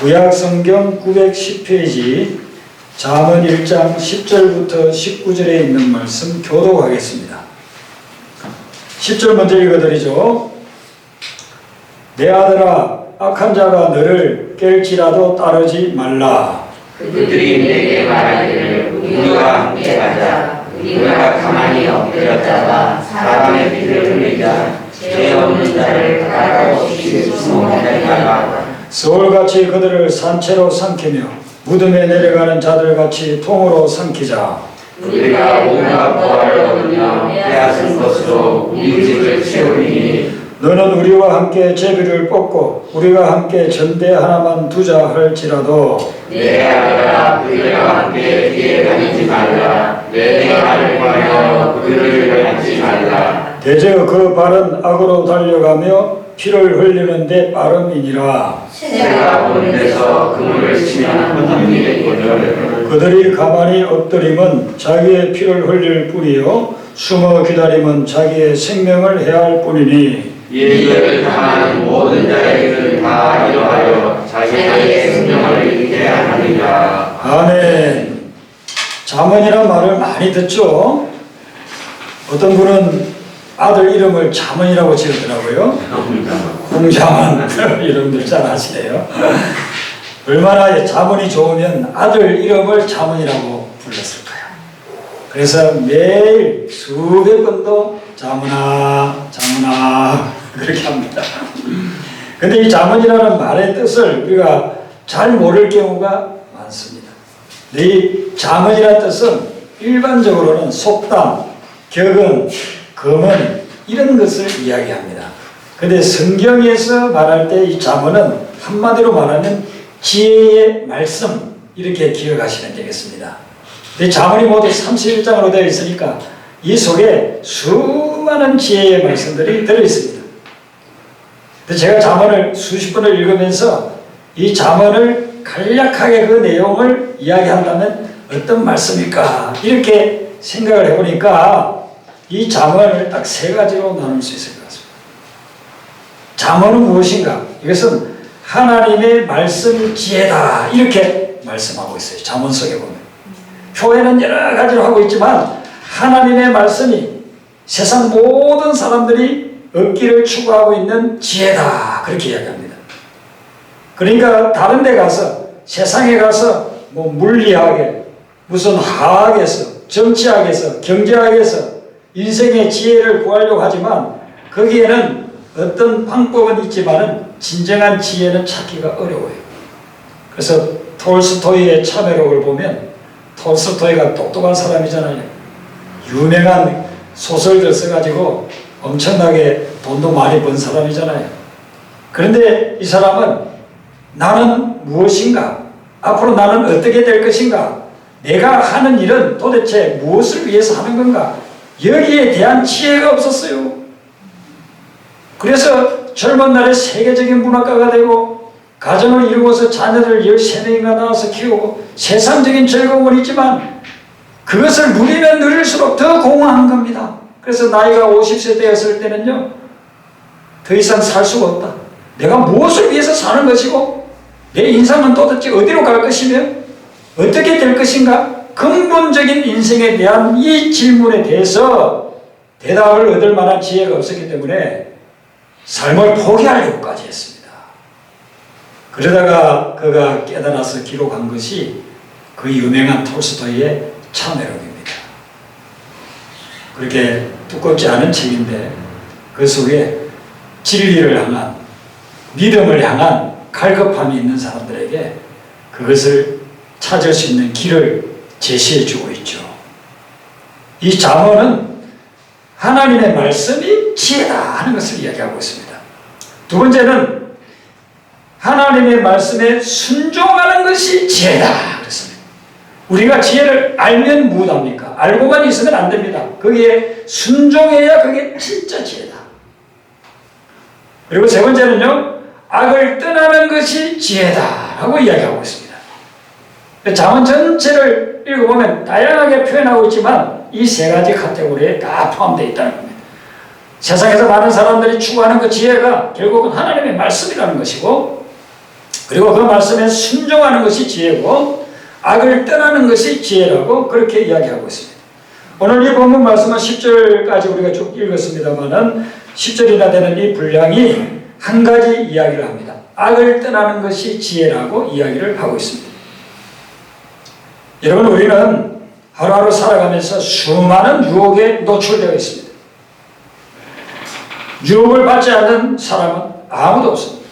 구약성경 910페이지 잠언 1장 10절부터 19절에 있는 말씀 교독하겠습니다. 10절 먼저 읽어드리죠. 내 아들아, 악한 자가 너를 깰지라도 따르지 말라. 그들이 내게 말하기를 우리와 함께 가자. 우리가 가만히 엎드렸다가 사람의 피를 흘리자. 죄 없는 자를 따라 없이 숨어다니다가 서울같이 그들을 산채로 삼키며 무덤에 내려가는 자들같이 통으로 삼키자. 우리가 온갖 보화를 얻으며 빼앗은 것으로 우리 집을 채우리니 너는 우리와 함께 제비를 뽑고 우리가 함께 전대 하나만 두자 할지라도 내 아들아 그들과 함께 뒤에 다니지 말라. 내 말을 구하여 그들을 닮지 말라. 대저 그 발은 악으로 달려가며 피를 흘리는데 빠름이니라. 새가 보는 데서 그물을 치면 혼돈이 되거늘 그들이 가만히 엎드림은 자기의 피를 흘릴 뿐이요 숨어 기다림은 자기의 생명을 해할 뿐이니 이를 당하는 모든 자에게는 다 이러하여 자기의 생명을 잃게 하느니라. 아멘. 잠언이란 말을 많이 듣죠. 어떤 분은 아들 이름을 잠언이라고 지었더라고요. 홍잠언 이름들 잘 아시네요. 얼마나 잠언이 좋으면 아들 이름을 잠언이라고 불렀을까요? 그래서 매일 수백 번도 잠언아 잠언아 그렇게 합니다. 근데 이 잠언이라는 말의 뜻을 우리가 잘 모를 경우가 많습니다. 이 잠언이라는 뜻은 일반적으로는 속담, 격언, 금언 이런 것을 이야기합니다. 근데 성경에서 말할 때 이 잠언은 한마디로 말하면 지혜의 말씀 이렇게 기억하시면 되겠습니다. 근데 잠언이 모두 31장으로 되어 있으니까 이 속에 수많은 지혜의 말씀들이 들어있습니다. 근데 제가 잠언을 수십 번을 읽으면서 이 잠언을 간략하게 그 내용을 이야기한다면 어떤 말씀일까 이렇게 생각을 해보니까 이 잠언을 딱 세 가지로 나눌 수 있을 것 같습니다. 잠언은 무엇인가? 이것은 하나님의 말씀이 지혜다 이렇게 말씀하고 있어요. 잠언 속에 보면 표현은 여러 가지로 하고 있지만 하나님의 말씀이 세상 모든 사람들이 얻기를 추구하고 있는 지혜다 그렇게 이야기합니다. 그러니까 다른 데 가서 세상에 가서 뭐 물리학에 무슨 화학에서 정치학에서 경제학에서 인생의 지혜를 구하려고 하지만 거기에는 어떤 방법은 있지만은 진정한 지혜는 찾기가 어려워요. 그래서 톨스토이의 참회록을 보면 톨스토이가 똑똑한 사람이잖아요. 유명한 소설들 써가지고 엄청나게 돈도 많이 번 사람이잖아요. 그런데 이 사람은 나는 무엇인가? 앞으로 나는 어떻게 될 것인가? 내가 하는 일은 도대체 무엇을 위해서 하는 건가? 여기에 대한 지혜가 없었어요. 그래서 젊은 날에 세계적인 문학가가 되고 가정을 이루어서 자녀들 13명이나 낳아서 키우고 세상적인 즐거움은 있지만 그것을 누리면 누릴수록 더 공허한 겁니다. 그래서 나이가 50세 되었을 때는요 더 이상 살 수가 없다. 내가 무엇을 위해서 사는 것이고 내 인생은 도대체 어디로 갈 것이며 어떻게 될 것인가? 근본적인 인생에 대한 이 질문에 대해서 대답을 얻을 만한 지혜가 없었기 때문에 삶을 포기하려고까지 했습니다. 그러다가 그가 깨달아서 기록한 것이 그 유명한 톨스토이의 참회록입니다. 그렇게 두껍지 않은 책인데 그 속에 진리를 향한 믿음을 향한 갈급함이 있는 사람들에게 그것을 찾을 수 있는 길을 제시해 주고 있죠. 이 잠언은 하나님의 말씀이 지혜다 하는 것을 이야기하고 있습니다. 두 번째는 하나님의 말씀에 순종하는 것이 지혜다 그랬습니다. 우리가 지혜를 알면 무엇합니까? 알고만 있으면 안 됩니다. 거기에 순종해야 그게 진짜 지혜다. 그리고 세 번째는요, 악을 떠나는 것이 지혜다라고 이야기하고 있습니다. 잠언 전체를 읽어보면 다양하게 표현하고 있지만 이 세 가지 카테고리에 다 포함되어 있다는 겁니다. 세상에서 많은 사람들이 추구하는 그 지혜가 결국은 하나님의 말씀이라는 것이고 그리고 그 말씀에 순종하는 것이 지혜고 악을 떠나는 것이 지혜라고 그렇게 이야기하고 있습니다. 오늘 이 본문 말씀은 10절까지 우리가 쭉 읽었습니다만은 10절이나 되는 이 분량이 한 가지 이야기를 합니다. 악을 떠나는 것이 지혜라고 이야기를 하고 있습니다. 여러분, 우리는 하루하루 살아가면서 수많은 유혹에 노출되어 있습니다. 유혹을 받지 않는 사람은 아무도 없습니다.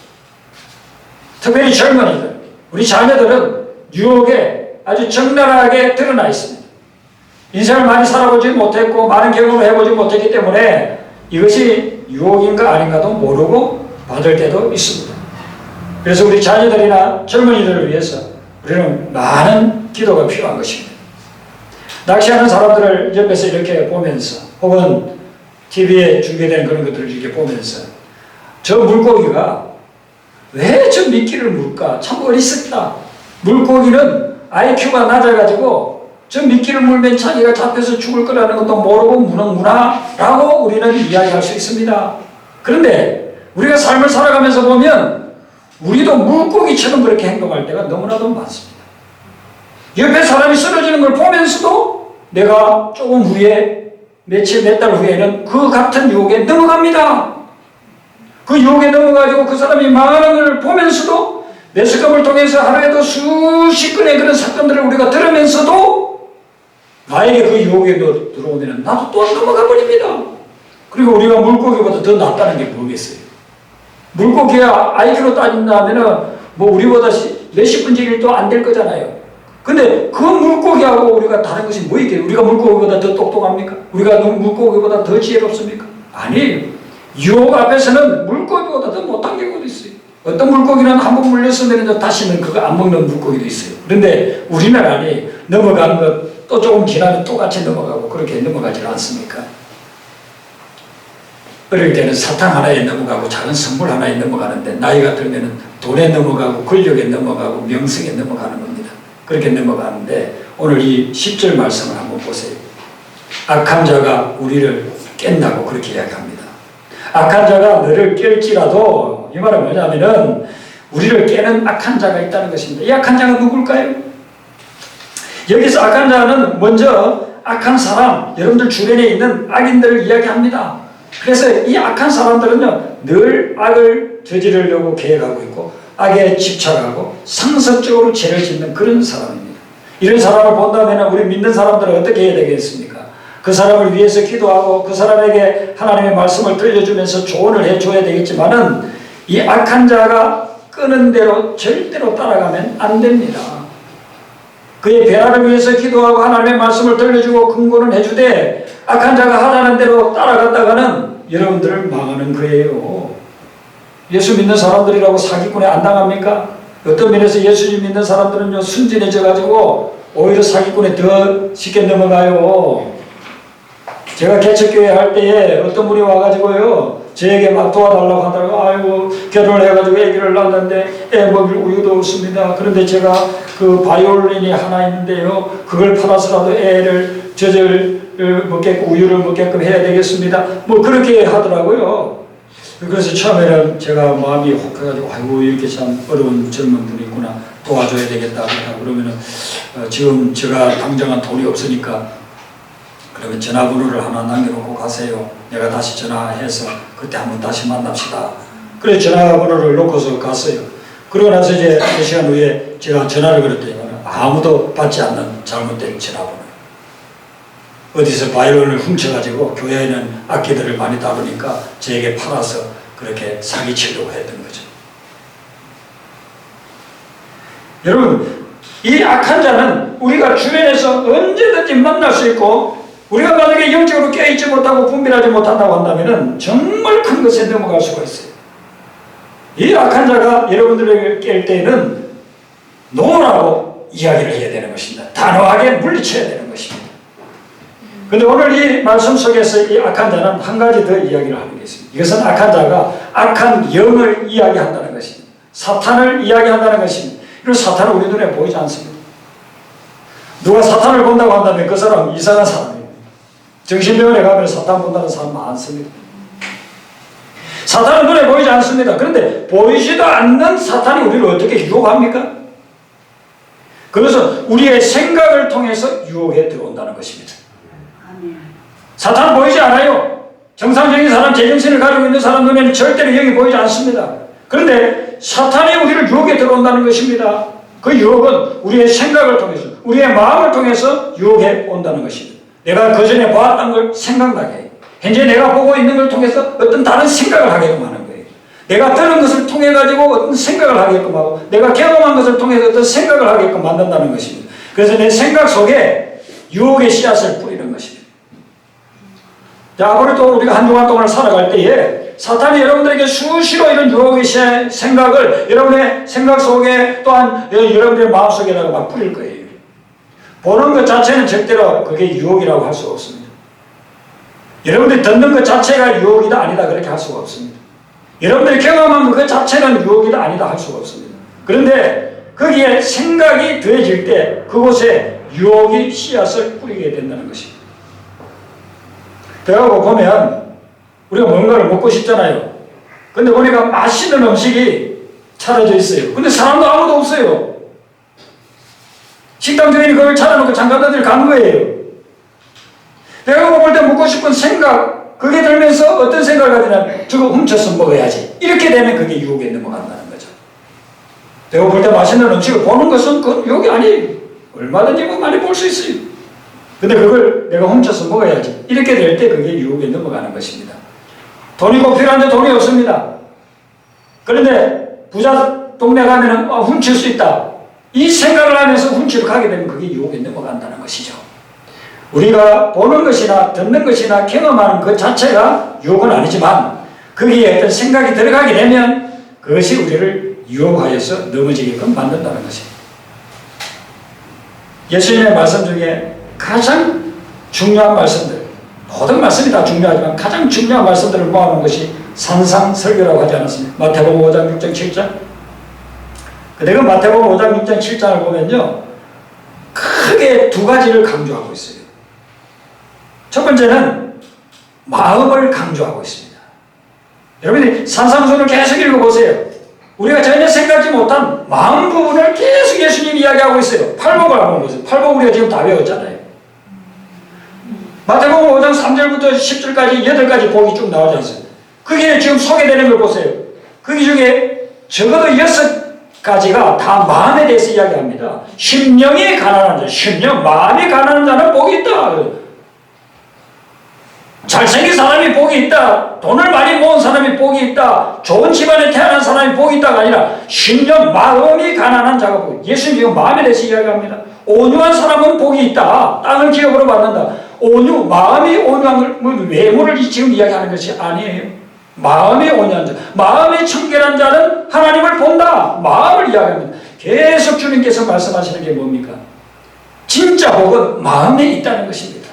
특별히 젊은이들, 우리 자녀들은 유혹에 아주 적나라하게 드러나 있습니다. 인생을 많이 살아보지 못했고 많은 경험을 해보지 못했기 때문에 이것이 유혹인가 아닌가도 모르고 받을 때도 있습니다. 그래서 우리 자녀들이나 젊은이들을 위해서 우리는 많은 기도가 필요한 것입니다. 낚시하는 사람들을 옆에서 이렇게 보면서 혹은 TV에 중계되는 그런 것들을 이렇게 보면서 저 물고기가 왜 저 미끼를 물까? 참 어리석다. 물고기는 IQ가 낮아가지고 저 미끼를 물면 자기가 잡혀서 죽을 거라는 것도 모르고 무는구나 라고 우리는 이야기할 수 있습니다. 그런데 우리가 삶을 살아가면서 보면 우리도 물고기처럼 그렇게 행동할 때가 너무나도 많습니다. 옆에 사람이 쓰러지는 걸 보면서도 내가 조금 후에 며칠 몇 달 후에는 그 같은 유혹에 넘어갑니다. 그 유혹에 넘어가지고 그 사람이 망하는 걸 보면서도 매스컴을 통해서 하루에도 수십 건의 그런 사건들을 우리가 들으면서도 나에게 그 유혹에 들어오면 나도 또 넘어가 버립니다. 그리고 우리가 물고기보다 더 낫다는 게 뭐겠어요? 물고기가 IQ로 따진다면 뭐 우리보다 몇십 분의 1도 안 될 거잖아요. 근데 그 물고기하고 우리가 다른 것이 뭐 있겠어요? 우리가 물고기보다 더 똑똑합니까? 우리가 물고기보다 더 지혜롭습니까? 아니에요. 유혹 앞에서는 물고기보다 더 못한 경우도 있어요. 어떤 물고기는 한번 물렸으면 다시는 그거 안 먹는 물고기도 있어요. 그런데 우리는 아니에요. 넘어가는 것 또 조금 지나면 또 같이 넘어가고 그렇게 넘어가지 않습니까? 어릴 때는 사탕 하나에 넘어가고 작은 선물 하나에 넘어가는데 나이가 들면 돈에 넘어가고 권력에 넘어가고 명성에 넘어가는 겁니다. 그렇게 넘어가는데 오늘 이 10절 말씀을 한번 보세요. 악한 자가 우리를 깬다고 그렇게 이야기합니다. 악한 자가 너를 깰지라도 이 말은 뭐냐면은 우리를 깨는 악한 자가 있다는 것입니다. 이 악한 자가 누굴까요? 여기서 악한 자는 먼저 악한 사람, 여러분들 주변에 있는 악인들을 이야기합니다. 그래서 이 악한 사람들은요 늘 악을 저지르려고 계획하고 있고 악에 집착하고 상습적으로 죄를 짓는 그런 사람입니다. 이런 사람을 본다면 우리 믿는 사람들은 어떻게 해야 되겠습니까? 그 사람을 위해서 기도하고 그 사람에게 하나님의 말씀을 들려주면서 조언을 해줘야 되겠지만은 이 악한 자가 끄는 대로 절대로 따라가면 안 됩니다. 그의 변화를 위해서 기도하고 하나님의 말씀을 들려주고 근거는 해주되 악한 자가 하라는 대로 따라갔다가는 여러분들을 망하는 거예요. 예수 믿는 사람들이라고 사기꾼에 안 당합니까? 어떤 면에서 예수님 믿는 사람들은요 순진해져 가지고 오히려 사기꾼에 더 쉽게 넘어가요. 제가 개척교회 할 때에 어떤 분이 와가지고요 저에게 막 도와달라고 하다가 아이고 결혼을 해가지고 아기를 낳았는데 애 먹일 우유도 없습니다. 그런데 제가 그 바이올린이 하나 있는데요 그걸 팔아서라도 애를 젖을 먹게끔 우유를 먹게끔 해야 되겠습니다. 뭐 그렇게 하더라고요. 그래서 처음에는 제가 마음이 혹해가지고 아이고 이렇게 참 어려운 젊은 분이 있구나 도와줘야 되겠다 그러면은 지금 제가 당장은 돈이 없으니까 그러면 전화번호를 하나 남겨놓고 가세요. 내가 다시 전화해서 그때 한번 다시 만납시다. 그래 전화번호를 놓고서 갔어요. 그러고 나서 이제 1시간 후에 제가 전화를 걸었더니 아무도 받지 않는 잘못된 전화번호. 어디서 바이올린을 훔쳐가지고 교회에는 악기들을 많이 다루니까 저에게 팔아서 그렇게 사기치려고 했던 거죠. 여러분 이 악한 자는 우리가 주변에서 언제든지 만날 수 있고 우리가 만약에 영적으로 깨어있지 못하고 분별하지 못한다고 한다면 정말 큰 것에 넘어갈 수가 있어요. 이 악한 자가 여러분들에게 깰 때는 놓으라고 이야기를 해야 되는 것입니다. 단호하게 물리쳐야 되는 것입니다. 그런데 오늘 이 말씀 속에서 이 악한 자는 한 가지 더 이야기를 하는 게 있습니다. 이것은 악한 자가 악한 영을 이야기한다는 것입니다. 사탄을 이야기한다는 것입니다. 그리고 사탄은 우리 눈에 보이지 않습니다. 누가 사탄을 본다고 한다면 그 사람 이상한 사람입니다. 정신병원에 가면 사탄 본다는 사람 많습니다. 사탄은 눈에 보이지 않습니다. 그런데 보이지도 않는 사탄이 우리를 어떻게 유혹합니까? 그래서 우리의 생각을 통해서 유혹에 들어온다는 것입니다. 사탄은 보이지 않아요. 정상적인 사람, 제정신을 가지고 있는 사람 눈에는 절대로 영이 보이지 않습니다. 그런데 사탄이 우리를 유혹에 들어온다는 것입니다. 그 유혹은 우리의 생각을 통해서, 우리의 마음을 통해서 유혹해 온다는 것입니다. 내가 그전에 보았던 걸 생각나게 해요. 현재 내가 보고 있는 걸 통해서 어떤 다른 생각을 하게끔 하는 거예요. 내가 들은 것을 통해 가지고 어떤 생각을 하게끔 하고, 내가 경험한 것을 통해서 어떤 생각을 하게끔 만든다는 것입니다. 그래서 내 생각 속에 유혹의 씨앗을 뿌리는 것입니다. 자, 앞으로 또 우리가 한 주간 동안 살아갈 때에 사탄이 여러분들에게 수시로 이런 유혹의 생각을 여러분의 생각 속에 또한 여러분들의 마음 속에다가 막 뿌릴 거예요. 보는 것 자체는 절대로 그게 유혹이라고 할 수가 없습니다. 여러분들이 듣는 것 자체가 유혹이다 아니다 그렇게 할 수가 없습니다. 여러분들이 경험한 것 자체는 유혹이다 아니다 할 수가 없습니다. 그런데 거기에 생각이 더해질 때 그곳에 유혹의 씨앗을 뿌리게 된다는 것입니다. 배우고 보면 우리가 뭔가를 먹고 싶잖아요. 근데 보니까 맛있는 음식이 차려져 있어요. 근데 사람도 아무도 없어요. 식당 주인이 그걸 차려놓고 잠깐들 간 거예요. 배우고 볼 때 먹고 싶은 생각, 그게 들면서 어떤 생각을 가지냐면 저거 훔쳐서 먹어야지. 이렇게 되면 그게 유혹에 넘어간다는 거죠. 배우고 볼 때 맛있는 음식을 보는 것은 그건 유혹이 아니에요. 얼마든지 많이 볼 수 있어요. 근데 그걸 내가 훔쳐서 먹어야지. 이렇게 될 때 그게 유혹에 넘어가는 것입니다. 돈이 꼭 필요한데 돈이 없습니다. 그런데 부자 동네 가면은 훔칠 수 있다. 이 생각을 하면서 훔치러 가게 되면 그게 유혹에 넘어간다는 것이죠. 우리가 보는 것이나 듣는 것이나 경험하는 것 자체가 유혹은 아니지만 거기에 어떤 생각이 들어가게 되면 그것이 우리를 유혹하여서 넘어지게끔 만든다는 것입니다. 예수님의 말씀 중에 가장 중요한 말씀들, 모든 말씀이 다 중요하지만 가장 중요한 말씀들을 모아놓은 것이 산상설교라고 하지 않았습니까? 마태복음 5장 6장 7장. 근데 그 마태복음 5장 6장 7장을 보면요 크게 두 가지를 강조하고 있어요. 첫 번째는 마음을 강조하고 있습니다. 여러분이 산상설을 계속 읽어보세요. 우리가 전혀 생각지 못한 마음 부분을 계속 예수님이 이야기하고 있어요. 팔복을 한번 보세요. 팔복 우리가 지금 다 외웠잖아요. 마태복음 5장 3절부터 10절까지 8가지 복이 쭉 나오지 않습니까? 그게 지금 소개되는 걸 보세요. 그 중에 적어도 6가지가 다 마음에 대해서 이야기합니다. 심령이 가난한 자, 심령, 마음이 가난한 자는 복이 있다. 잘생긴 사람이 복이 있다. 돈을 많이 모은 사람이 복이 있다. 좋은 집안에 태어난 사람이 복이 있다가 아니라 심령, 마음이 가난한 자가 복이. 예수님 지금 마음에 대해서 이야기합니다. 온유한 사람은 복이 있다. 땅을 기업으로 받는다. 온유, 마음이 온유한 걸, 외모를 지금 이야기하는 것이 아니에요. 마음이 온유한 자, 마음이 청결한 자는 하나님을 본다. 마음을 이야기합니다. 계속 주님께서 말씀하시는 게 뭡니까? 진짜 복은 마음에 있다는 것입니다.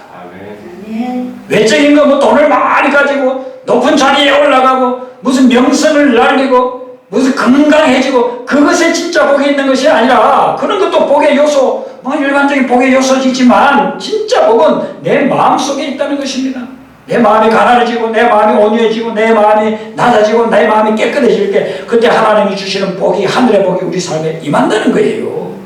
외적인 거 뭐 돈을 많이 가지고 높은 자리에 올라가고 무슨 명성을 날리고 무슨 건강해지고 그것에 진짜 복이 있는 것이 아니라 그런 것도 복의 요소, 뭐 일반적인 복의 요소이지만 진짜 복은 내 마음 속에 있다는 것입니다. 내 마음이 가난해지고 내 마음이 온유해지고 내 마음이 낮아지고 내 마음이 깨끗해질 때 그때 하나님이 주시는 복이, 하늘의 복이 우리 삶에 임한다는 거예요.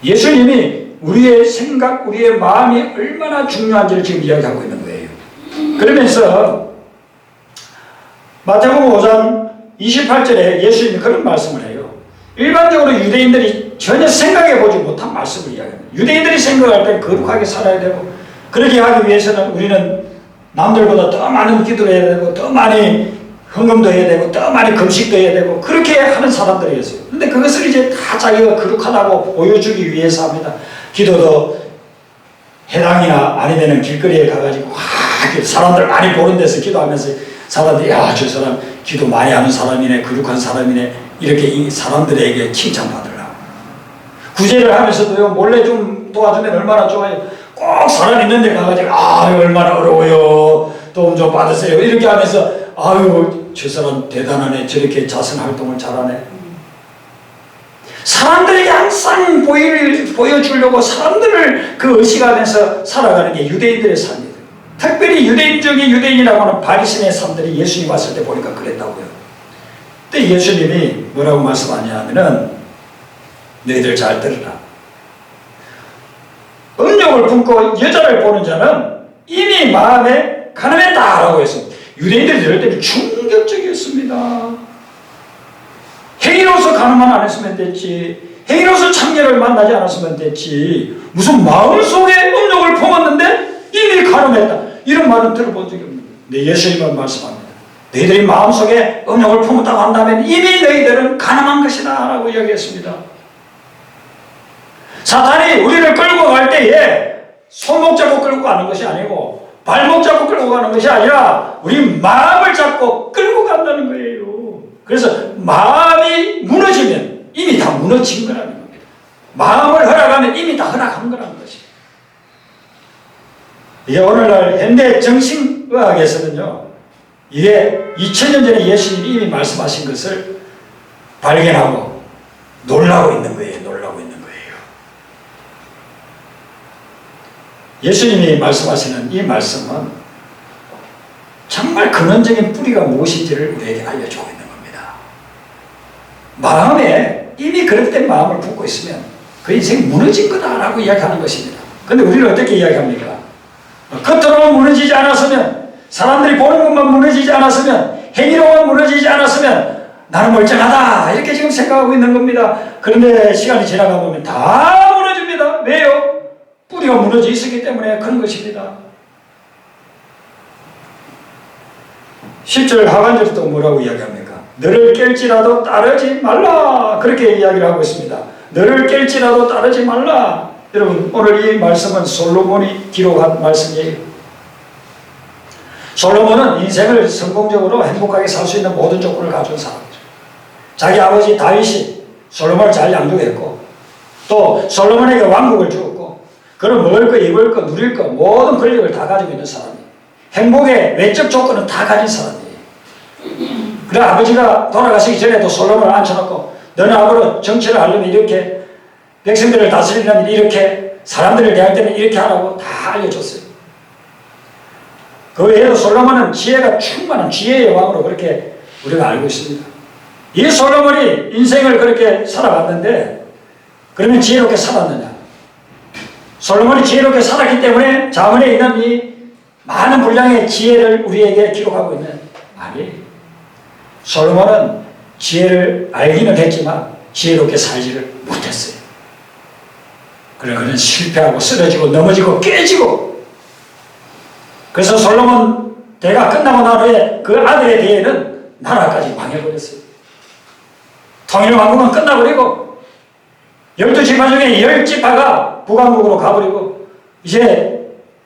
예수님이 우리의 생각, 우리의 마음이 얼마나 중요한지를 지금 이야기하고 있는 거예요. 그러면서 마태복음 5장 28절에 예수님이 그런 말씀을 해요. 일반적으로 유대인들이 전혀 생각해보지 못한 말씀을 이야기합니다. 유대인들이 생각할 때 거룩하게 살아야 되고 그렇게 하기 위해서는 우리는 남들보다 더 많은 기도를 해야 되고 더 많이 헌금도 해야 되고 더 많이 금식도 해야 되고 그렇게 하는 사람들이었어요. 근데 그것을 이제 다 자기가 거룩하다고 보여주기 위해서 합니다. 기도도 해당이나 아니면 길거리에 가가지고 사람들 많이 보는 데서 기도하면서 사람들이 야, 저 사람 기도 많이 하는 사람이네, 거룩한 사람이네 이렇게 이 사람들에게 칭찬받으려고 구제를 하면서도요 몰래 좀 도와주면 얼마나 좋아요. 꼭 사람 있는 데 가가지고 얼마나 어려워요, 도움 좀 받으세요 이렇게 하면서 아유 저 사람 대단하네, 저렇게 자선활동을 잘하네. 사람들에게 항상 보여주려고 사람들을 그 의식하면서 살아가는 게 유대인들의 삶이에요. 특별히 유대인 중에 유대인이라고 하는 바리새인의 사람들이 예수님 왔을 때 보니까 그랬다고요. 근데 예수님이 뭐라고 말씀하냐면은 너희들 잘 들으라. 음욕을 품고 여자를 보는 자는 이미 마음에 가늠했다라고 했습니다. 유대인들이 들을 때는 충격적이었습니다. 행위로서 가늠만 안 했으면 됐지. 행위로서 창녀를 만나지 않았으면 됐지. 무슨 마음속에 음욕을 품었는데 이미 가늠했다. 이런 말은 들어본 적이 없는데 예수님은 말씀합니다. 너희들이 마음속에 음욕을 품었다고 한다면 이미 너희들은 가늠한 것이다 라고 이야기했습니다. 사탄이 우리를 끌고 갈 때에 손목 잡고 끌고 가는 것이 아니고 발목 잡고 끌고 가는 것이 아니라 우리 마음을 잡고 끌고 간다는 거예요. 그래서 마음이 무너지면 이미 다 무너진 거라는 겁니다. 마음을 허락하면 이미 다 허락한 거라는 것입니다. 이게 오늘날 현대 정신의학에서는요, 이게 2000년 전에 예수님이 이미 말씀하신 것을 발견하고 놀라고 있는 거예요. 놀라고 있는 거예요. 예수님이 말씀하시는 이 말씀은 정말 근원적인 뿌리가 무엇인지를 우리에게 알려주고 있는 겁니다. 마음에 이미 그릇된 마음을 품고 있으면 그 인생이 무너진 거다라고 이야기하는 것입니다. 그런데 우리는 어떻게 이야기합니까? 겉으로만 무너지지 않았으면, 사람들이 보는 것만 무너지지 않았으면, 행위로만 무너지지 않았으면 나는 멀쩡하다 이렇게 지금 생각하고 있는 겁니다. 그런데 시간이 지나가 보면 다 무너집니다. 왜요? 뿌리가 무너져 있었기 때문에 그런 것입니다. 10절 하반절에 또 뭐라고 이야기합니까? 너를 깰지라도 따르지 말라, 그렇게 이야기를 하고 있습니다. 너를 깰지라도 따르지 말라. 여러분, 오늘 이 말씀은 솔로몬이 기록한 말씀이에요. 솔로몬은 인생을 성공적으로 행복하게 살 수 있는 모든 조건을 가진 사람이죠. 자기 아버지 다윗이 솔로몬을 잘 양육했고, 또 솔로몬에게 왕국을 주었고, 그는 먹을 거, 입을 거, 누릴 거, 모든 권력을 다 가지고 있는 사람이에요. 행복의 외적 조건은 다 가진 사람이에요. 그래, 아버지가 돌아가시기 전에도 솔로몬을 앉혀놓고, 너는 앞으로 정치를 하려면 이렇게, 백성들을 다스리려면 이렇게, 사람들을 대할 때는 이렇게 하라고 다 알려줬어요. 그 외에도 솔로몬은 지혜가 충만한 지혜의 왕으로 그렇게 우리가 알고 있습니다. 이 솔로몬이 인생을 그렇게 살아갔는데, 그러면 지혜롭게 살았느냐? 솔로몬이 지혜롭게 살았기 때문에 자문에 있는 이 많은 분량의 지혜를 우리에게 기록하고 있는, 아니, 솔로몬은 지혜를 알기는 했지만 지혜롭게 살지를 못했어요. 그래, 그는 실패하고 쓰러지고 넘어지고 깨지고, 그래서 솔로몬 대가 끝나고 난 후에 그 아들의 대에는 나라까지 망해버렸어요. 통일왕국은 끝나버리고 12지파 중에 10지파가 북왕국으로 가버리고 이제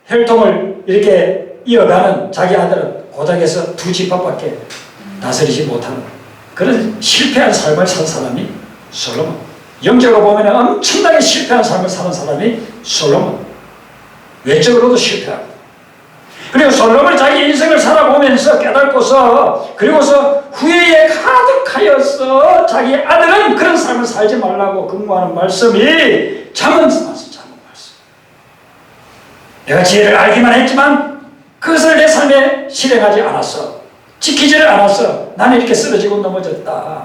혈통을 이렇게 이어가는 자기 아들은 고작에서 2지파밖에 다스리지 못하는 그런 실패한 삶을 산 사람이 솔로몬. 영적으로 보면 엄청나게 실패한 삶을 사는 사람이 솔로몬. 외적으로도 실패하고. 그리고 솔로몬이 자기 인생을 살아보면서 깨닫고서, 그리고서 후회에 가득하여서 자기 아들은 그런 삶을 살지 말라고 근무하는 말씀이 잠언 말씀. 내가 지혜를 알기만 했지만 그것을 내 삶에 실행하지 않았어. 지키지를 않았어. 나는 이렇게 쓰러지고 넘어졌다.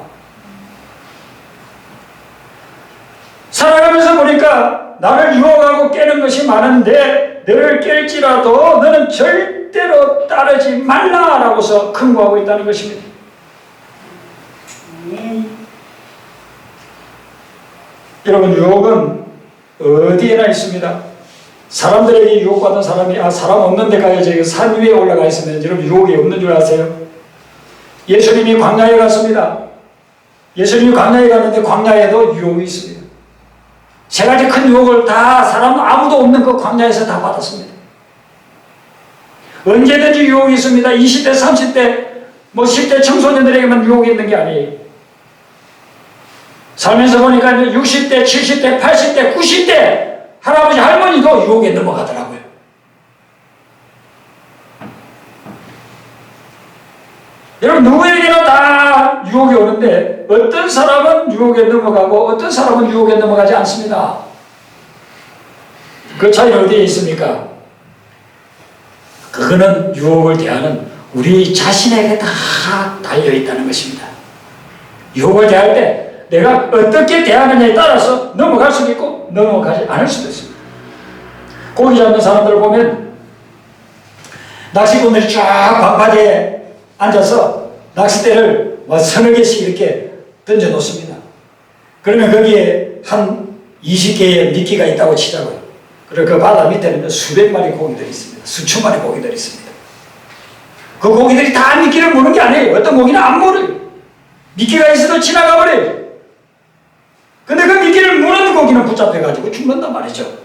살아가면서 보니까 나를 유혹하고 깨는 것이 많은데 너를 깰지라도 너는 절대로 따르지 말라라고서 큰구하고 있다는 것입니다. 여러분, 유혹은 어디에나 있습니다. 사람들에게 유혹받은 사람이 사람 없는 데 가야지 산 위에 올라가 있으면 여러분 유혹이 없는 줄 아세요? 예수님이 광야에 갔습니다. 예수님이 광야에 갔는데 광야에도 유혹이 있습니다. 세 가지 큰 유혹을 다 사람 아무도 없는 그 광야에서 다 받았습니다. 언제든지 유혹이 있습니다. 20대, 30대, 10대 청소년들에게만 유혹이 있는 게 아니에요. 살면서 보니까 60대, 70대, 80대, 90대 할아버지, 할머니도 유혹에 넘어가더라고요. 여러분, 누구에게나 다 유혹이 오는데 어떤 사람은 유혹에 넘어가고 어떤 사람은 유혹에 넘어가지 않습니다. 그 차이는 어디에 있습니까? 그거는 유혹을 대하는 우리 자신에게 다 달려있다는 것입니다. 유혹을 대할 때 내가 어떻게 대하느냐에 따라서 넘어갈 수도 있고 넘어가지 않을 수도 있습니다. 고기 잡는 사람들을 보면 낚시꾼들이 쫙 방파제에 앉아서 낚싯대를 서너 개씩 이렇게 던져 놓습니다. 그러면 거기에 한 20개의 미끼가 있다고 치자고요. 그리고 그 바다 밑에는 수백 마리 고기들이 있습니다. 수천 마리 고기들이 있습니다. 그 고기들이 다 미끼를 무는 게 아니에요. 어떤 고기는 안 물어요. 미끼가 있어도 지나가 버려요. 근데 그 미끼를 무는 고기는 붙잡혀가지고 죽는단 말이죠.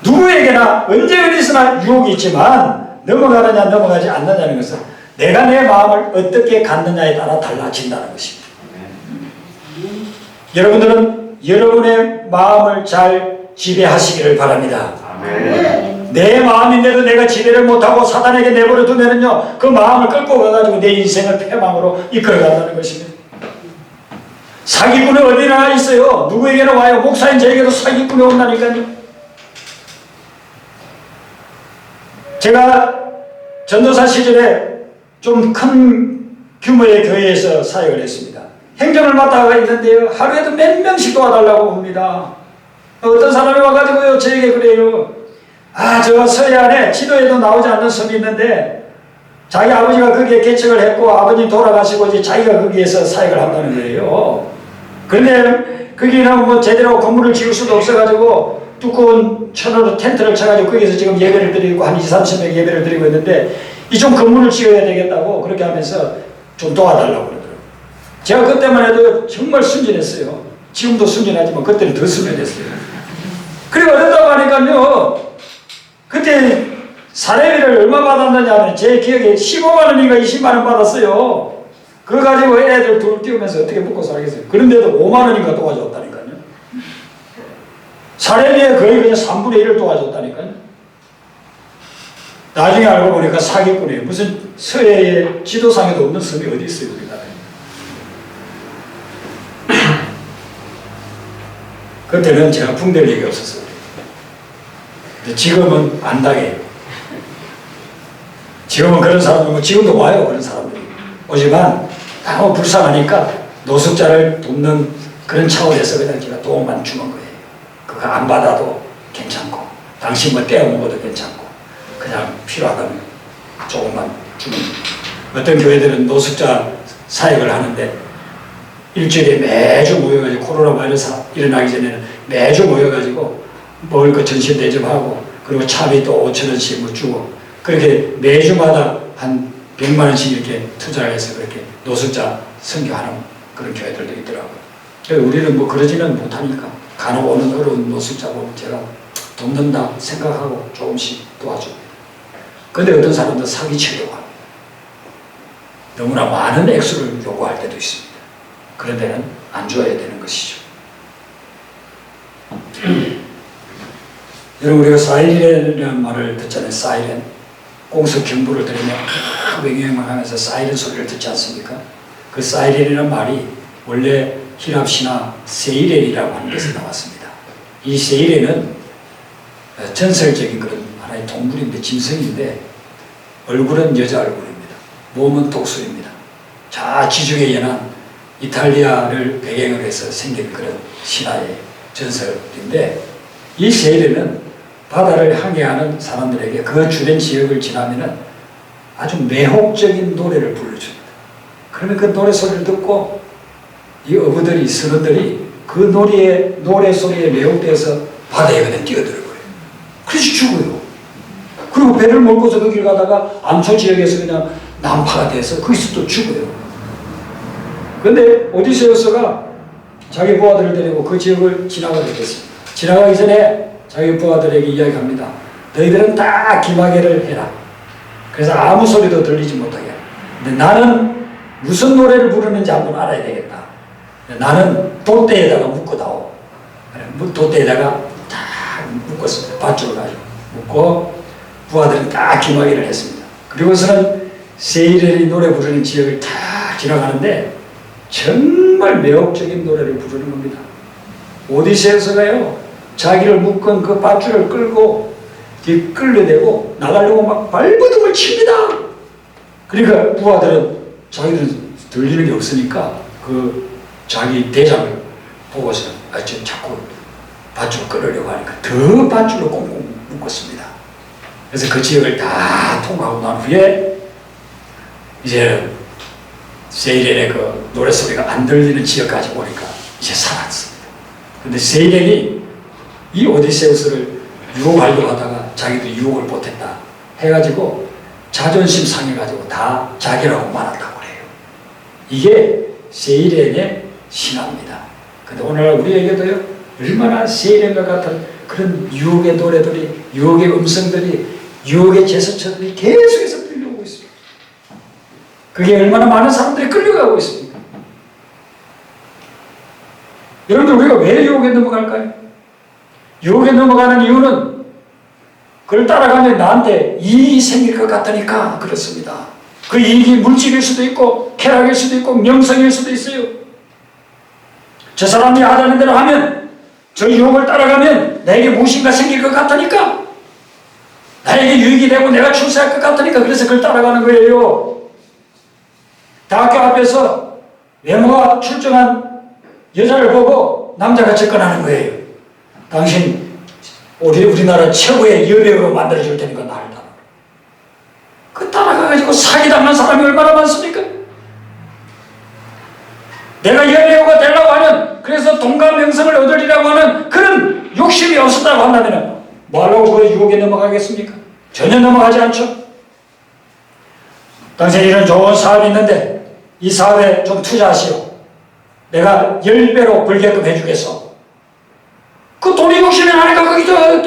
누구에게나 언제 어디서나 유혹이 있지만 넘어가느냐 넘어가지 않느냐는 것은 내가 내 마음을 어떻게 갖느냐에 따라 달라진다는 것입니다. 여러분들은 여러분의 마음을 잘 지배하시기를 바랍니다. 내 마음인데도 내가 지배를 못하고 사단에게 내버려 두면은요, 그 마음을 끌고 가가지고 내 인생을 패망으로 이끌어간다는 것입니다. 사기꾼은 어디나 있어요. 누구에게나 와요. 목사인 저에게도 사기꾼이 온다니까요. 제가 전도사 시절에 좀 큰 규모의 교회에서 사역을 했습니다. 행정을 맡다가 있는데요, 하루에도 몇 명씩 도와달라고 합니다. 어떤 사람이 와가지고요, 저에게 그래요. 저 서해안에 지도에도 나오지 않는 섬이 있는데 자기 아버지가 거기에 개척을 했고 아버님 돌아가시고 이제 자기가 거기에서 사역을 한다는 거예요. 그런데 거기는 뭐 제대로 건물을 지을 수도 없어가지고 두꺼운 천으로 텐트를 쳐가지고 거기서 지금 예배를 드리고 한 20-30명 예배를 드리고 있는데 이 좀 건물을 지어야 되겠다고 그렇게 하면서 좀 도와달라고 그러더라고요. 제가 그때만 해도 정말 순진했어요. 지금도 순진하지만 그때는 더 순진했어요. 그리고 어렵다고 하니까요, 그때 사례비를 얼마 받았느냐 하면 제 기억에 15만 원인가 20만 원 받았어요. 그거 가지고 애들 둘 띄우면서 어떻게 먹고 살겠어요. 그런데도 5만 원인가 도와줬다니까요. 사례비에 거의 그냥 3분의 1을 도와줬다니까요. 나중에 알고 보니까 사기꾼이에요. 무슨 서해의 지도상에도 없는 섬이 어디 있어요, 우리나라에. 그때는 제가 붕댈 일이 없었어요. 근데 지금은 안 당해요. 지금은 그런 사람들, 지금도 와요, 그런 사람들이. 오지만 너무 불쌍하니까 노숙자를 돕는 그런 차원에서 그냥 제가 도움만 주는 거예요. 그거 안 받아도 괜찮고, 당신 뭐 떼어 먹어도 괜찮고, 그냥 필요하다면 조금만 주는 거예요. 어떤 교회들은 노숙자 사역을 하는데 일주일에 매주 모여가지고, 코로나 바이러스 일어나기 전에는 매주 모여가지고 먹을 거 전신 대접하고, 그리고 차비 또 5,000원씩 뭐 주고, 그렇게 매주마다 한 100만 원씩 이렇게 투자를 해서 그렇게 노숙자 선교하는 그런 교회들도 있더라고요. 우리는 뭐 그러지는 못하니까 간혹 오는 어려운 노숙자 보면 제가 돕는다 생각하고 조금씩 도와줘요. 근데 어떤 사람들은 사기치려고 합니다. 너무나 많은 액수를 요구할 때도 있습니다. 그런 데는 안 줘야 되는 것이죠. 여러분, 우리가 사이렌이라는 말을 듣잖아요. 사이렌. 공석 경보를 들으면 맹맹맹 하면서 사이렌 소리를 듣지 않습니까? 그 사이렌이라는 말이 원래 히랍 신화 세이렌이라고 하는 데서 나왔습니다. 이 세이렌은 전설적인 그런 하나의 동물인데, 짐승인데, 얼굴은 여자 얼굴입니다. 몸은 독수리입니다. 지중해 연안 이탈리아를 배경으로 해서 생긴 그런 신화의 전설인데, 이 세이렌은 바다를 항해하는 사람들에게 그 주변 지역을 지나면은 아주 매혹적인 노래를 불러줍니다. 그러면 그 노래 소리를 듣고 이 어부들이, 선원들이 그 노래 소리에 매혹돼서 바다에 그냥 뛰어들어버려요. 그래서 죽어요. 그리고 배를 몰고서 그 길 가다가 암초 지역에서 그냥 난파가 돼서 거기서 또 죽어요. 그런데 오디세우스가 자기 부하들을 데리고 그 지역을 지나가게 됐습니다. 지나가기 전에 자기 부하들에게 이야기합니다. 너희들은 다 기마개를 해라. 그래서 아무 소리도 들리지 못하게 하라. 근데 나는 무슨 노래를 부르는지 한번 알아야 되겠다. 나는 돛대에다가 묶어다오. 돛대에다가 딱 묶었습니다. 밧줄을 가지고 묶고 부하들은 딱 기마개를 했습니다. 그리고서는 세이렌이 노래 부르는 지역을 딱 지나가는데 정말 매혹적인 노래를 부르는 겁니다. 오디세우스가요, 자기를 묶은 그 밧줄을 끌고 끌려내고 나가려고 막 발버둥을 칩니다. 그러니까 부하들은 자기들은 들리는 게 없으니까 그 자기 대장을 보고서 저 자꾸 밧줄 끌으려고 하니까 더 밧줄로 꽁꽁 묶었습니다. 그래서 그 지역을 다 통과하고 난 후에 이제 세이렌의 그 노래소리가 안 들리는 지역까지 오니까 이제 살았습니다. 근데 세이렌이 이 오디세우스를 유혹하려고 하다가 자기도 유혹을 못했다 해가지고 자존심 상해가지고 다 자기라고 말한다고 그래요. 이게 세이렌의 신화입니다. 근데 오늘날 우리에게도요, 얼마나 세이렌과 같은 그런 유혹의 노래들이, 유혹의 음성들이, 유혹의 제스처들이 계속해서 들려오고 있습니다. 그게 얼마나 많은 사람들이 끌려가고 있습니까? 여러분들, 우리가 왜 유혹에 넘어갈까요? 유혹에 넘어가는 이유는 그걸 따라가면 나한테 이익이 생길 것 같으니까 그렇습니다. 그 이익이 물질일 수도 있고 쾌락일 수도 있고 명성일 수도 있어요. 저 사람이 하자는 대로 하면, 저 유혹을 따라가면 나에게 무엇인가 생길 것 같으니까, 나에게 유익이 되고 내가 출세할 것 같으니까 그래서 그걸 따라가는 거예요. 대학교 앞에서 외모가 출중한 여자를 보고 남자가 접근하는 거예요. 당신 우리나라 최고의 여배우로 만들어줄 테니까 나를 따라. 그 따라가가지고 사기당한 사람이 얼마나 많습니까? 내가 여배우가 되려고 하는, 그래서 돈과 명성을 얻으리라고 하는 그런 욕심이 없었다고 한다면 뭐하려고 그 유혹에 넘어가겠습니까? 전혀 넘어가지 않죠. 당신 이런 좋은 사업이 있는데 이 사업에 좀 투자하시오. 내가 10배로 벌게끔 해주겠어. 그 돈이 욕심이 나니까 거기서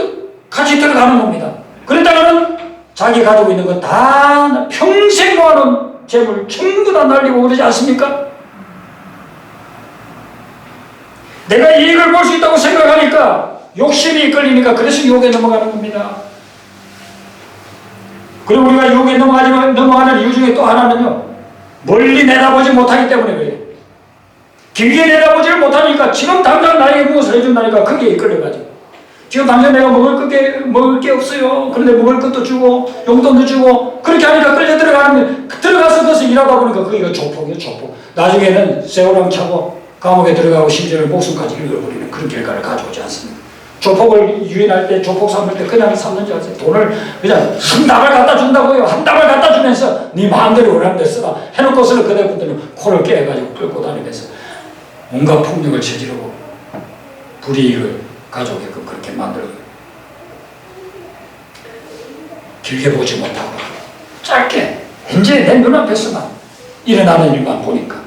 같이 들어가는 겁니다. 그러다가는 자기 가지고 있는 거 다 평생 모아놓은 재물 전부 다 날리고 그러지 않습니까? 내가 이익을 볼 수 있다고 생각하니까 욕심이 끌리니까 그래서 유혹에 넘어가는 겁니다. 그리고 우리가 유혹에 넘어가는 이유 중에 또 하나는요, 멀리 내다보지 못하기 때문에 그래요. 길게 내다보지를 못하니까 지금 당장 나에게 무엇을 해준다니까 그게 이끌려가지고, 지금 당장 내가 먹을 게 없어요. 그런데 먹을 것도 주고 용돈도 주고 그렇게 하니까 끌려 들어가는데, 들어가서 그것을 일하다 보니까 그게 조폭이에요, 조폭. 나중에는 쇠고랑 차고 감옥에 들어가고 심지어 목숨까지 잃어버리는 그런 결과를 가져오지 않습니까? 조폭을 유인할 때, 조폭 삼을 때 그냥 삼는지 아세요? 돈을 그냥 한 답을 갖다 준다고요. 한 답을 갖다 주면서 네 마음대로 원하는 데 쓰라 해놓고서는 그때부터는 코를 깨가지고 끌고 다니면서 온갖 폭력을 저지르고 불이익을 가져오게끔 그렇게 만들어요. 길게 보지 못하고 짧게 이제 내 눈앞에서만 일어나는 일만 보니까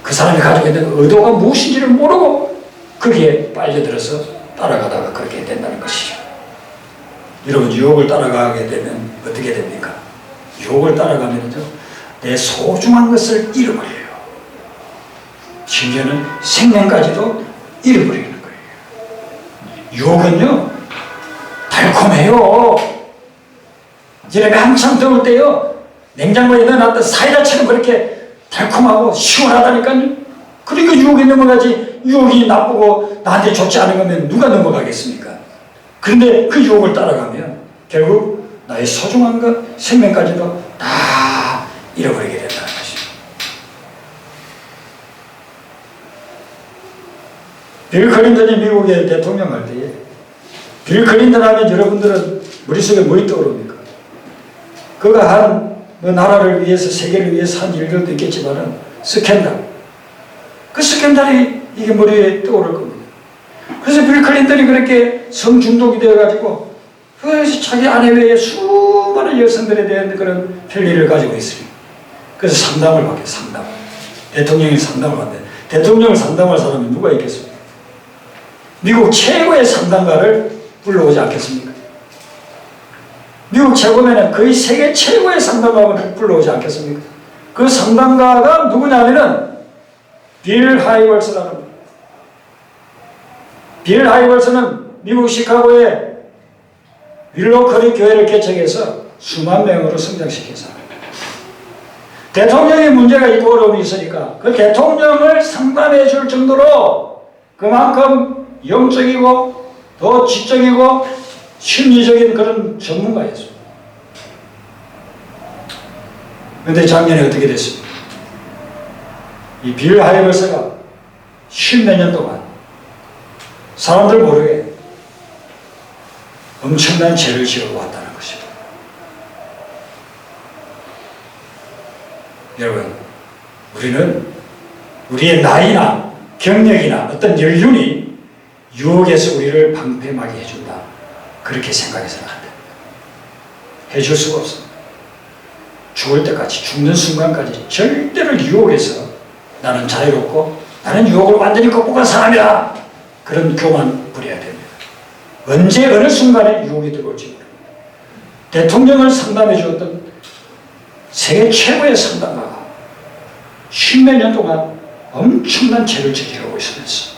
그 사람이 가지고 있는 의도가 무엇인지를 모르고 거기에 빨려들어서 따라가다가 그렇게 된다는 것이죠. 여러분, 유혹을 따라가게 되면 어떻게 됩니까? 유혹을 따라가면요, 내 소중한 것을 잃어버려요. 심지어는 생명까지도 잃어버리는 거예요. 유혹은요, 달콤해요. 여름에 한참 더울 때요, 냉장고에 넣어놨던 사이다처럼 그렇게 달콤하고 시원하다니까요. 그러니까 유혹에 넘어가지. 유혹이 나쁘고 나한테 좋지 않은 거면 누가 넘어가겠습니까? 그런데 그 유혹을 따라가면 결국 나의 소중한 것, 생명까지도 다 잃어버리게 된다는 것입니다. 빌 클린턴이 미국의 대통령 할 때에, 빌 클린턴 하면 여러분들은 머릿속에 뭐이 떠오릅니까? 그가 뭐 나라를 위해서, 세계를 위해서 한 일들도 있겠지만은 스캔들. 그 스캔들이 이게 머리에 떠오를 겁니다. 그래서 빌 클린턴이 그렇게 성중독이 되어가지고 그래서 자기 아내 외에 수많은 여성들에 대한 그런 편리를 가지고 있습니다. 그래서 상담을 받게, 상담. 대통령이 상담을 받는데, 대통령을 상담할 사람이 누가 있겠습니까? 미국 최고의 상담가를 불러오지 않겠습니까? 미국 최고면은 거의 세계 최고의 상담가를 불러오지 않겠습니까? 그 상담가가 누구냐면은 빌 하이벌스라는 겁니다. 빌 하이벌스는 미국 시카고에 윌로커리 교회를 개척해서 수만 명으로 성장시킨 사람입니다. 대통령이 문제가 있고 어려움이 있으니까 그 대통령을 상담해 줄 정도로 그만큼 영적이고 더 지적이고 심리적인 그런 전문가였습니다. 그런데 작년에 어떻게 됐습니까? 이 빌 하이버스가 10몇 년 동안 사람들 모르게 엄청난 죄를 지어왔다는 것입니다. 여러분, 우리는 우리의 나이나 경력이나 어떤 연륜이 유혹에서 우리를 방패막이 해준다, 그렇게 생각해서는 안 됩니다. 해줄 수가 없습니다. 죽을 때까지, 죽는 순간까지 절대로 유혹에서 나는 자유롭고 나는 유혹을 완전히 극복한 사람이다, 그런 교만 부려야 됩니다. 언제 어느 순간에 유혹이 들어올지 모릅니다. 대통령을 상담해 주었던 세계 최고의 상담가가 10몇 년 동안 엄청난 죄를 저지르고 있으면서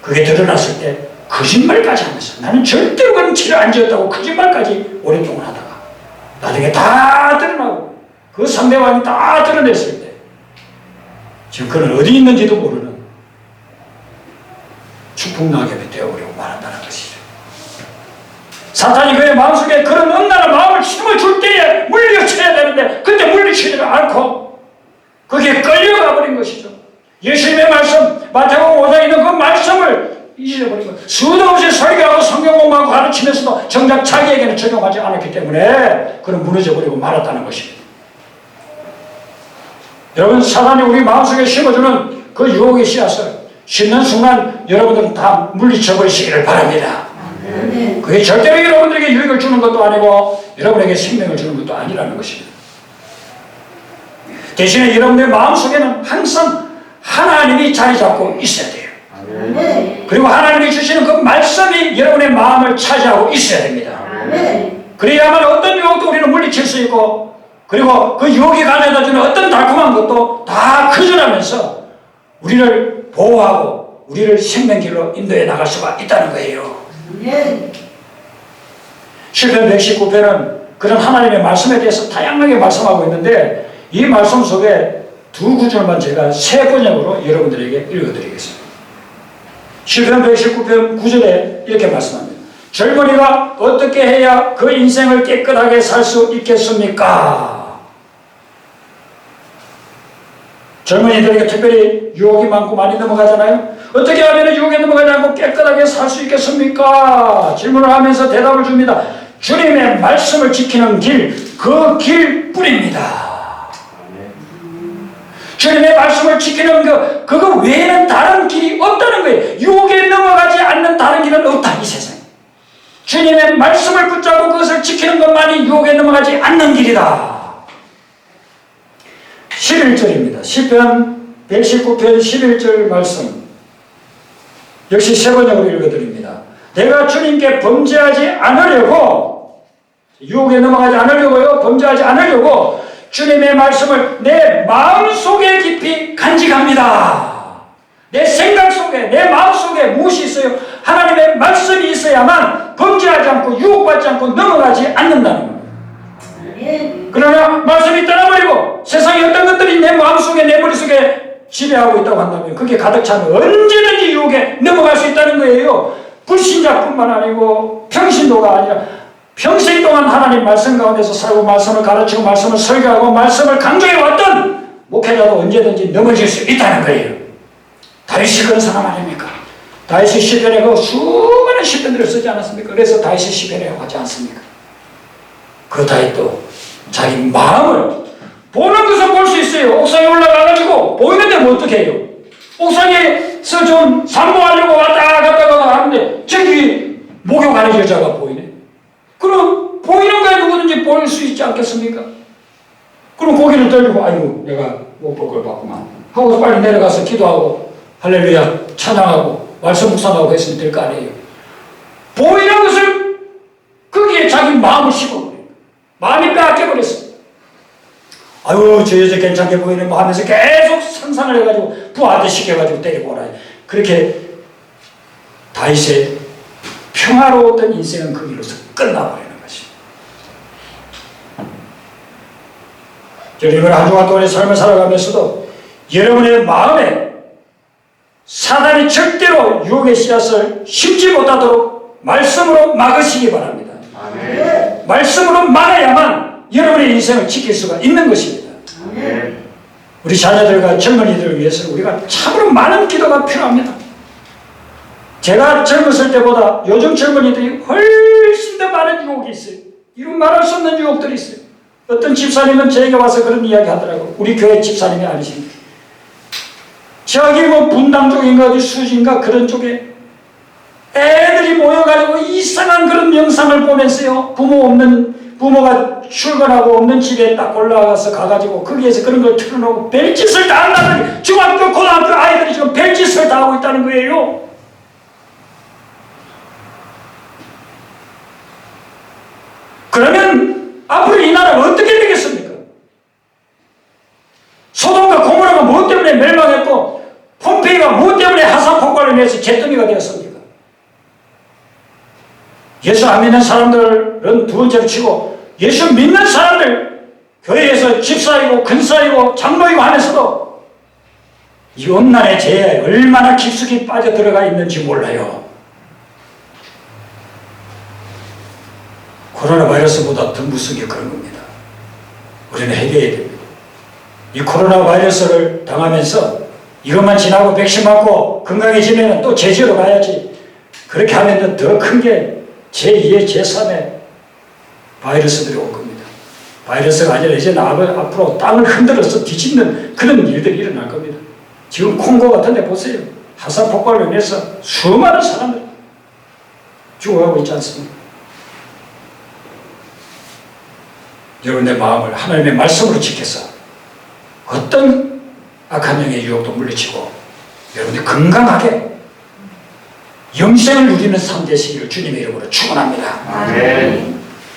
그게 드러났을 때 거짓말까지 하면서 나는 절대로 그런 죄를 안 지었다고 거짓말까지 오랫동안 하다가 나중에 다 드러나고 그 상대방이 다 드러냈을 때 지금 그는 어디 있는지도 모르는 축복낙엽이 되어버리고 말한다는 것이죠. 사탄이 그의 마음속에 그런 음란한 마음을 심어줄 때에 물리쳐야 되는데 그때 물리치지를 않고 거기에 끌려가 버린 것이죠. 예수님의 말씀, 마태복음 5장에 있는 그 말씀을 잊어버린 것. 수도 없이 설교하고 성경 공부하고 가르치면서도 정작 자기에게는 적용하지 않았기 때문에 그는 무너져버리고 말았다는 것입니다. 여러분, 사단이 우리 마음속에 심어주는 그 유혹의 씨앗을 심는 순간 여러분들은 다 물리쳐버리시기를 바랍니다. 그게 절대로 여러분들에게 유익을 주는 것도 아니고 여러분에게 생명을 주는 것도 아니라는 것입니다. 대신에 여러분의 마음속에는 항상 하나님이 자리 잡고 있어야 돼요. 그리고 하나님이 주시는 그 말씀이 여러분의 마음을 차지하고 있어야 됩니다. 그래야만 어떤 유혹도 우리는 물리칠 수 있고, 그리고 그 유혹이 가져다 주는 어떤 달콤한 것도 다 거절하면서 우리를 보호하고 우리를 생명길로 인도해 나갈 수가 있다는 거예요. 시편 119편은 그런 하나님의 말씀에 대해서 다양하게 말씀하고 있는데 이 말씀 속에 두 구절만 제가 세 번역으로 여러분들에게 읽어드리겠습니다. 시편 119편 9절에 이렇게 말씀합니다. 젊은이가 어떻게 해야 그 인생을 깨끗하게 살 수 있겠습니까? 젊은이들에게 특별히 유혹이 많고 많이 넘어가잖아요. 어떻게 하면 유혹에 넘어가지 않고 깨끗하게 살 수 있겠습니까? 질문을 하면서 대답을 줍니다. 주님의 말씀을 지키는 길, 그 길뿐입니다. 주님의 말씀을 지키는 그거 외에는 다른 길이 없다는 거예요. 유혹에 넘어가지 않는 다른 길은 없다, 이 세상에. 주님의 말씀을 붙잡고 그것을 지키는 것만이 유혹에 넘어가지 않는 길이다. 11절입니다. 시편 119편 11절 말씀. 역시 세 번역으로 읽어드립니다. 내가 주님께 범죄하지 않으려고, 유혹에 넘어가지 않으려고요, 범죄하지 않으려고 주님의 말씀을 내 마음속에 깊이 간직합니다. 내 생각 속에, 내 마음속에 무엇이 있어요? 하나님의 말씀이 있어야만 범죄하지 않고 유혹받지 않고 넘어가지 않는다는 거예요. 그러나 말씀이 떠나버리고 세상의 어떤 것들이 내 마음속에, 내 머릿속에 지배하고 있다고 한다면 그게 가득 차면 언제든지 유혹에 넘어갈 수 있다는 거예요. 불신자뿐만 아니고 평신도가 아니라 평생 동안 하나님 말씀 가운데서 살고 말씀을 가르치고 말씀을 설교하고 말씀을 강조해왔던 목회자도 언제든지 넘어질 수 있다는 거예요. 다윗이 그런 사람 아닙니까? 다윗이 시편에 그 수많은 시편들을 쓰지 않았습니까? 그래서 다윗이 시편에 하지 않습니까? 그 다윗도 자기 마음을 보는 것은 볼 수 있어요. 옥상에 올라가가지고 보이는데 뭐 어떻게 해요? 옥상에서 좀 산모하려고 왔다 갔다 하는데 저기 목욕하는 여자가 보이네. 그럼 보이는 거에 누구든지 볼 수 있지 않겠습니까? 그럼 고개를 들고 아이고 내가 못 볼 걸 봤구만 하고 빨리 내려가서 기도하고 할렐루야 찬양하고 말씀 묵상하고 했으면 될 거 아니에요. 보이는 것을 거기에 자기 마음을 씹어버려요. 마음이 빼앗겨버렸어요. 아유 저 여자 괜찮게 보이네 뭐 하면서 계속 상상을 해가지고 부하대 시켜가지고 때리고 오라. 그렇게 다윗의 평화로웠던 인생은 거기로서 끝나버리는 것입니다. 여러분 한 주간 동안의 삶을 살아가면서도 여러분의 마음에 사단이 절대로 유혹의 씨앗을 심지 못하도록 말씀으로 막으시기 바랍니다. 때문에 말씀으로 말해야만 여러분의 인생을 지킬 수가 있는 것입니다. 우리 자녀들과 젊은이들을 위해서 우리가 참으로 많은 기도가 필요합니다. 제가 젊었을 때보다 요즘 젊은이들이 훨씬 더 많은 유혹이 있어요. 이루 말할 수 없는 유혹들이 있어요. 어떤 집사님은 저에게 와서 그런 이야기 하더라고요. 우리 교회 집사님이 아니십니다. 저기 뭐 분당 쪽인가 어디 수지인가 그런 쪽에 애들이 모여가지고 이상한 그런 영상을 보면서요. 부모가 출근하고 없는 집에 딱 올라가서 가가지고 거기에서 그런 걸 틀어놓고 별짓을 다 한다는 중학교 고등학교 아이들이 지금 별짓을 다 하고 있다는 거예요. 그러면 앞으로 이 나라가 어떻게 되겠습니까? 소돔과 고모라가 무엇 때문에 멸망했고 폼페이가 무엇 때문에 화산폭발을 내서 잿더미가 되었습니까? 예수 안 믿는 사람들은 두 번째로 치고 예수 믿는 사람들 교회에서 집사이고 근사이고 장로이고 하면서도 이 엄난의 죄에 얼마나 깊숙이 빠져들어가 있는지 몰라요. 코로나 바이러스보다 더 무서운 게 그런 겁니다. 우리는 해결해야 됩니다. 이 코로나 바이러스를 당하면서 이것만 지나고 백신 맞고 건강해지면 또 제주로 가야지. 그렇게 하면 더 큰 게 제2의 제3의 바이러스들이 올 겁니다. 바이러스가 아니라 이제 앞으로 땅을 흔들어서 뒤집는 그런 일들이 일어날 겁니다. 지금 콩고 같은 데 보세요. 화산 폭발로 인해서 수많은 사람들 죽어가고 있지 않습니까? 여러분의 마음을 하나님의 말씀으로 지켜서 어떤 악한 영의 유혹도 물리치고 여러분이 건강하게 영생을 누리는 삶 되시기를 주님의 이름으로 축원합니다. 아멘.